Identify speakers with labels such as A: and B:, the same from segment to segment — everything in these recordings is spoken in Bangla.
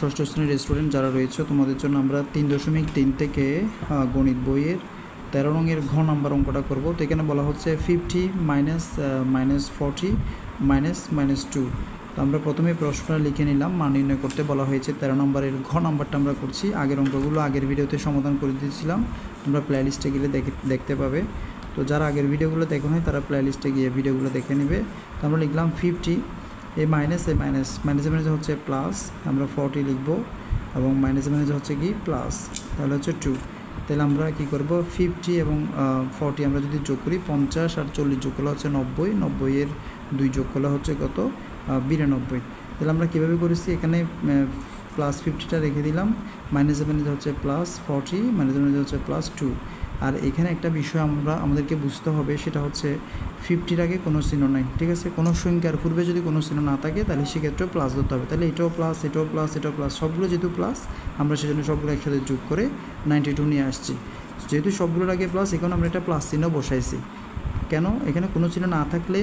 A: ষষ্ঠ শ্রেণীর স্টুডেন্ট যারা রয়েছে তোমাদের জন্য আমরা 3.3 থেকে গণিত বইয়ের 13 রঙের ঘ নাম্বার অঙ্কটা করব। তো এখানে বলা হচ্ছে 50 মাইনাস 40 মাইনাস 2। তো আমরা প্রথমে প্রশ্নটা লিখে নিলাম, মান নির্ণয় করতে বলা হয়েছে। 13 নম্বরের ঘ নাম্বারটা আমরা করছি। আগের অঙ্কগুলো আগের ভিডিওতে সমাধান করে দিয়েছিলাম, তোমরা প্লেলিস্টে গেলে দেখতে পাবে। তো যারা আগের ভিডিওগুলো দেখো নাই তারা প্লেলিস্টে গিয়ে ভিডিওগুলো দেখে নেবে। তো আমরা লিখলাম 50, এই মাইনাস হচ্ছে প্লাস, আমরা 40 লিখব এবং মাইনাস হচ্ছে কি প্লাস, তাহলে হচ্ছে 2। তাহলে আমরা কি করব, 50 এবং 40 আমরা যদি যোগ করি 50 আর 40 যোগ করলে হচ্ছে 90, 90 এর 2 যোগ করলে হচ্ছে কত, 92। তাহলে আমরা কীভাবে করেছি, এখানে প্লাস 50টা রেখে দিলাম, মাইনাস হচ্ছে প্লাস 40, মাইনাস হচ্ছে প্লাস 2। আর এখানে একটা বিষয় আমাদেরকে বুঝতে হবে, সেটা হচ্ছে 50-র আগে কোনো চিহ্ন নাই, ঠিক আছে। কোনো সংখ্যার পূর্বে যদি কোনো চিহ্ন না থাকে তাহলে সেক্ষেত্রেও প্লাস ধরতে হবে। তাহলে এটাও প্লাস, এটাও প্লাস, এটাও প্লাস, সবগুলো যেহেতু প্লাস আমরা সেজন্য সবগুলো একসাথে যোগ করে 92 নিয়ে আসছি। যেহেতু সবগুলোর আগে প্লাস, এখন আমরা একটা প্লাস চিহ্ন বসাইছি। কেন, এখানে কোনো চিহ্ন না থাকলে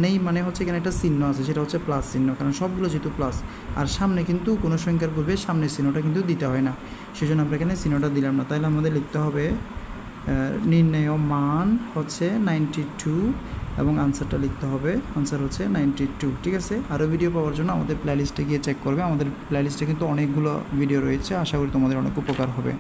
A: নেই, মানে হচ্ছে এখানে একটা চিহ্ন আছে, সেটা হচ্ছে প্লাস চিহ্ন, কারণ সবগুলো যেহেতু প্লাস। আর সামনে কিন্তু কোনো সংখ্যার পূর্বে সামনের চিহ্নটা কিন্তু দিতে হয় না, সেজন্য আমরা এখানে চিহ্নটা দিলাম না। তাহলে আমাদের লিখতে হবে নির্ণেয় মান হচ্ছে 92 এবং আনসারটা লিখতে হবে, আনসার হচ্ছে 92, ঠিক আছে। আরও ভিডিও পাওয়ার জন্য আমাদের প্লেলিস্টে গিয়ে চেক করবে। আমাদের প্লেলিস্টে কিন্তু অনেকগুলো ভিডিও রয়েছে, আশা করি তোমাদের অনেক উপকার হবে।